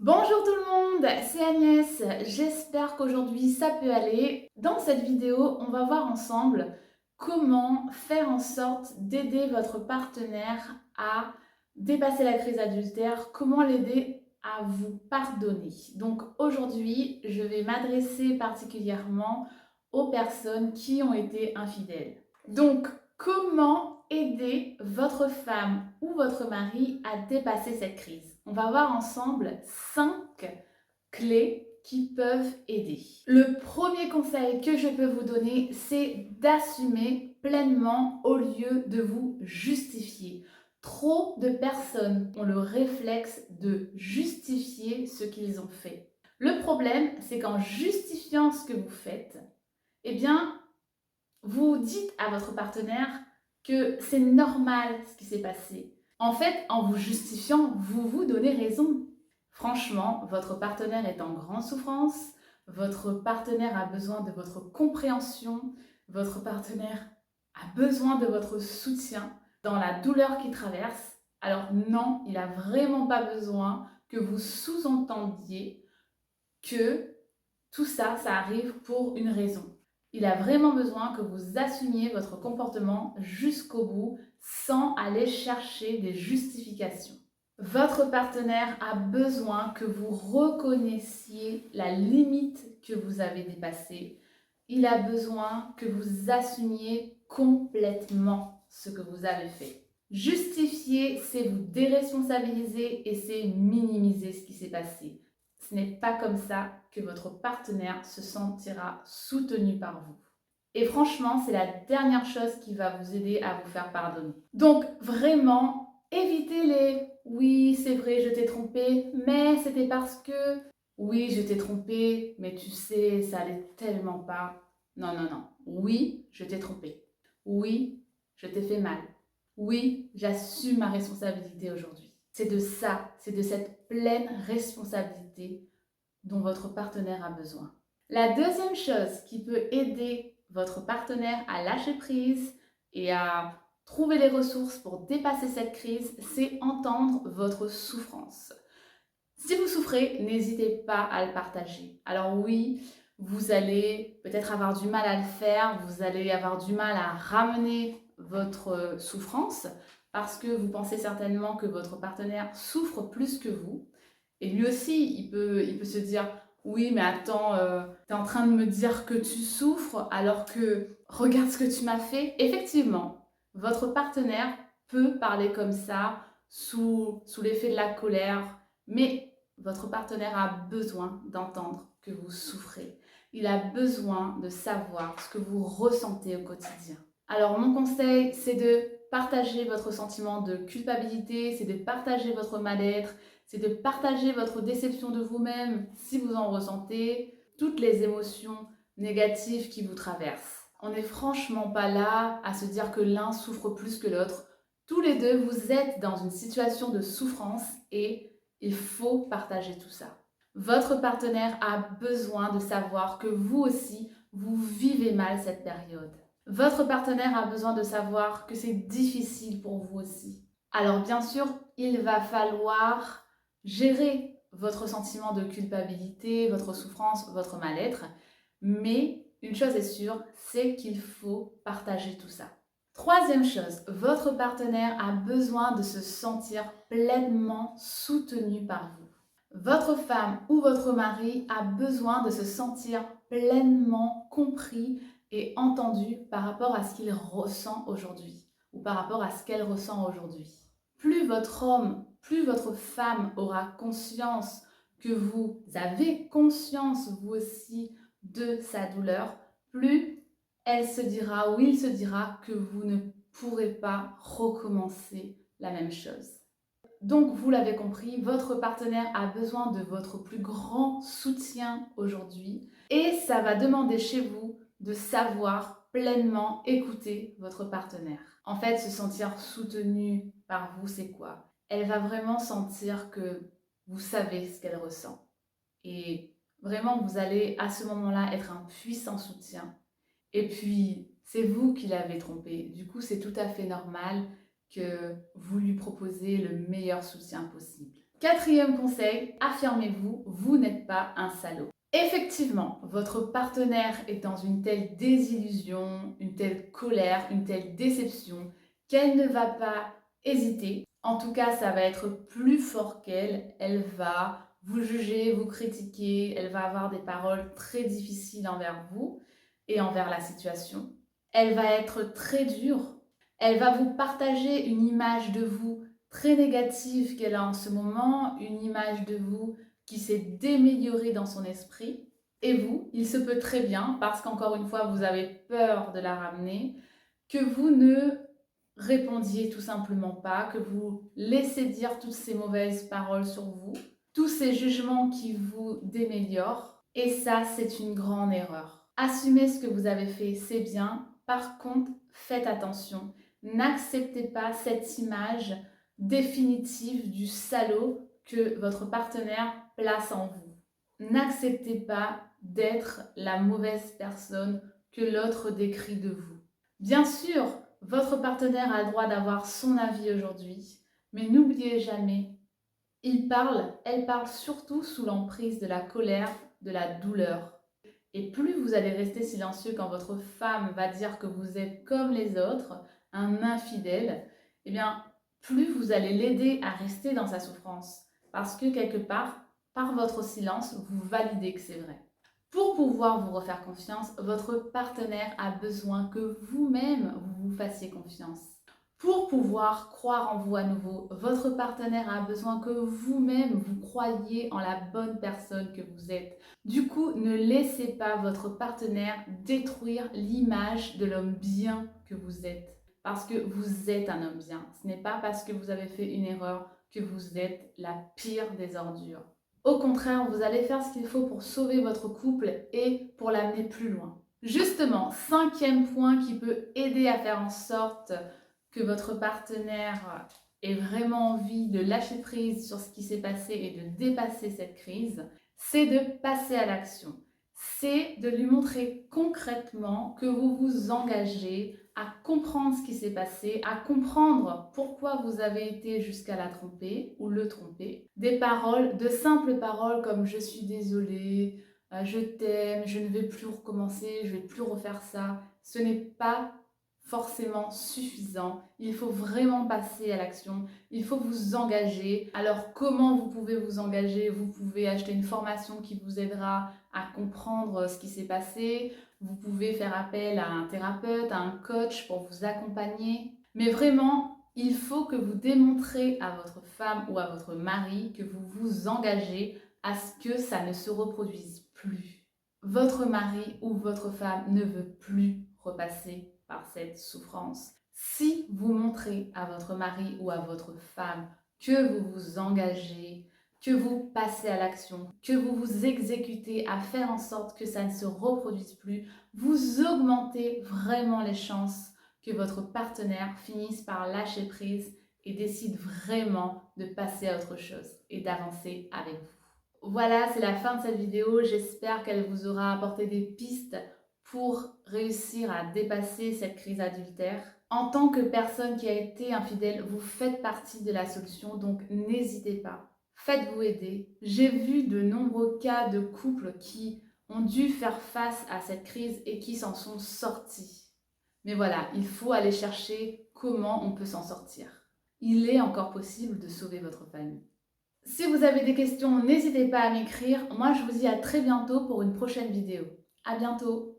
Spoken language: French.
Bonjour tout le monde, c'est Agnès, j'espère qu'aujourd'hui ça peut aller. Dans cette vidéo, on va voir ensemble comment faire en sorte d'aider votre partenaire à dépasser la crise adultère, comment l'aider à vous pardonner. Donc aujourd'hui, je vais m'adresser particulièrement aux personnes qui ont été infidèles. Donc, comment aider votre femme ou votre mari à dépasser cette crise? On va voir ensemble 5 clés qui peuvent aider. Le premier conseil que je peux vous donner, c'est d'assumer pleinement au lieu de vous justifier. Trop de personnes ont le réflexe de justifier ce qu'ils ont fait. Le problème, c'est qu'en justifiant ce que vous faites, eh bien, vous dites à votre partenaire que c'est normal ce qui s'est passé. En fait, en vous justifiant, vous vous donnez raison. Franchement, votre partenaire est en grande souffrance, votre partenaire a besoin de votre compréhension, votre partenaire a besoin de votre soutien dans la douleur qu'il traverse. Alors non, il n'a vraiment pas besoin que vous sous-entendiez que tout ça, ça arrive pour une raison. Il a vraiment besoin que vous assumiez votre comportement jusqu'au bout sans aller chercher des justifications. Votre partenaire a besoin que vous reconnaissiez la limite que vous avez dépassée. Il a besoin que vous assumiez complètement ce que vous avez fait. Justifier, c'est vous déresponsabiliser et c'est minimiser ce qui s'est passé. Ce n'est pas comme ça que votre partenaire se sentira soutenu par vous. Et franchement, c'est la dernière chose qui va vous aider à vous faire pardonner. Donc vraiment, évitez les oui, c'est vrai, je t'ai trompé, mais c'était parce que oui, je t'ai trompé, mais tu sais, ça allait tellement pas. Non, non, non. Oui, je t'ai trompé. Oui, je t'ai fait mal. Oui, j'assume ma responsabilité aujourd'hui. C'est de ça, c'est de cette pleine responsabilité dont votre partenaire a besoin. La deuxième chose qui peut aider votre partenaire à lâcher prise et à trouver les ressources pour dépasser cette crise, c'est entendre votre souffrance. Si vous souffrez, n'hésitez pas à le partager. Alors oui, vous allez peut-être avoir du mal à le faire, vous allez avoir du mal à ramener votre souffrance parce que vous pensez certainement que votre partenaire souffre plus que vous. Et lui aussi, il peut se dire, oui, mais attends, tu es en train de me dire que tu souffres alors que regarde ce que tu m'as fait. Effectivement, votre partenaire peut parler comme ça sous l'effet de la colère, mais votre partenaire a besoin d'entendre que vous souffrez. Il a besoin de savoir ce que vous ressentez au quotidien. Alors mon conseil, c'est de partager votre sentiment de culpabilité, c'est de partager votre mal-être, c'est de partager votre déception de vous-même si vous en ressentez, toutes les émotions négatives qui vous traversent. On n'est franchement pas là à se dire que l'un souffre plus que l'autre. Tous les deux, vous êtes dans une situation de souffrance et il faut partager tout ça. Votre partenaire a besoin de savoir que vous aussi, vous vivez mal cette période. Votre partenaire a besoin de savoir que c'est difficile pour vous aussi. Alors bien sûr, il va falloir gérer votre sentiment de culpabilité, votre souffrance, votre mal-être, mais une chose est sûre, c'est qu'il faut partager tout ça. Troisième chose, votre partenaire a besoin de se sentir pleinement soutenu par vous. Votre femme ou votre mari a besoin de se sentir pleinement compris et entendu par rapport à ce qu'il ressent aujourd'hui ou par rapport à ce qu'elle ressent aujourd'hui. Plus votre homme, plus votre femme aura conscience que vous avez conscience vous aussi de sa douleur, plus elle se dira ou il se dira que vous ne pourrez pas recommencer la même chose. Donc, vous l'avez compris, votre partenaire a besoin de votre plus grand soutien aujourd'hui et ça va demander chez vous de savoir pleinement écouter votre partenaire. En fait, se sentir soutenu par vous, c'est quoi? Elle va vraiment sentir que vous savez ce qu'elle ressent. Et vraiment, vous allez à ce moment-là être un puissant soutien. Et puis, c'est vous qui l'avez trompé. Du coup, c'est tout à fait normal que vous lui proposez le meilleur soutien possible. Quatrième conseil, affirmez-vous, vous n'êtes pas un salaud. Effectivement, votre partenaire est dans une telle désillusion, une telle colère, une telle déception qu'elle ne va pas hésiter. En tout cas, ça va être plus fort qu'elle. Elle va vous juger, vous critiquer, elle va avoir des paroles très difficiles envers vous et envers la situation. Elle va être très dure. Elle va vous partager une image de vous très négative qu'elle a en ce moment, une image de vous qui s'est déméliorée dans son esprit. Et vous, il se peut très bien, parce qu'encore une fois, vous avez peur de la ramener, que vous ne répondiez tout simplement pas, que vous laissez dire toutes ces mauvaises paroles sur vous, tous ces jugements qui vous déméliorent. Et ça, c'est une grande erreur. Assumez ce que vous avez fait, c'est bien. Par contre, faites attention. N'acceptez pas cette image définitive du salaud que votre partenaire place en vous. N'acceptez pas d'être la mauvaise personne que l'autre décrit de vous. Bien sûr, votre partenaire a le droit d'avoir son avis aujourd'hui, mais n'oubliez jamais, elle parle surtout sous l'emprise de la colère, de la douleur. Et plus vous allez rester silencieux quand votre femme va dire que vous êtes comme les autres, un infidèle, eh bien, plus vous allez l'aider à rester dans sa souffrance. Parce que quelque part, par votre silence, vous validez que c'est vrai. Pour pouvoir vous refaire confiance, votre partenaire a besoin que vous-même vous fassiez confiance. Pour pouvoir croire en vous à nouveau, votre partenaire a besoin que vous-même vous croyiez en la bonne personne que vous êtes. Du coup, ne laissez pas votre partenaire détruire l'image de l'homme bien que vous êtes. Parce que vous êtes un homme bien. Ce n'est pas parce que vous avez fait une erreur que vous êtes la pire des ordures. Au contraire, vous allez faire ce qu'il faut pour sauver votre couple et pour l'amener plus loin. Justement, cinquième point qui peut aider à faire en sorte que votre partenaire ait vraiment envie de lâcher prise sur ce qui s'est passé et de dépasser cette crise, c'est de passer à l'action. C'est de lui montrer concrètement que vous vous engagez à comprendre ce qui s'est passé, à comprendre pourquoi vous avez été jusqu'à la tromper ou le tromper. Des paroles, de simples paroles comme je suis désolée, je t'aime, je ne vais plus recommencer, je ne vais plus refaire ça. Ce n'est pas forcément suffisant. Il faut vraiment passer à l'action. Il faut vous engager. Alors comment vous pouvez vous engager? Vous pouvez acheter une formation qui vous aidera à comprendre ce qui s'est passé. Vous pouvez faire appel à un thérapeute, à un coach pour vous accompagner. Mais vraiment, il faut que vous démontrez à votre femme ou à votre mari que vous vous engagez à ce que ça ne se reproduise plus. Votre mari ou votre femme ne veut plus repasser par cette souffrance. Si vous montrez à votre mari ou à votre femme que vous vous engagez, que vous passez à l'action, que vous vous exécutez à faire en sorte que ça ne se reproduise plus, vous augmentez vraiment les chances que votre partenaire finisse par lâcher prise et décide vraiment de passer à autre chose et d'avancer avec vous. Voilà, c'est la fin de cette vidéo. J'espère qu'elle vous aura apporté des pistes pour réussir à dépasser cette crise adultère. En tant que personne qui a été infidèle, vous faites partie de la solution, donc n'hésitez pas. Faites-vous aider. J'ai vu de nombreux cas de couples qui ont dû faire face à cette crise et qui s'en sont sortis. Mais voilà, il faut aller chercher comment on peut s'en sortir. Il est encore possible de sauver votre famille. Si vous avez des questions, n'hésitez pas à m'écrire. Moi, je vous dis à très bientôt pour une prochaine vidéo. À bientôt!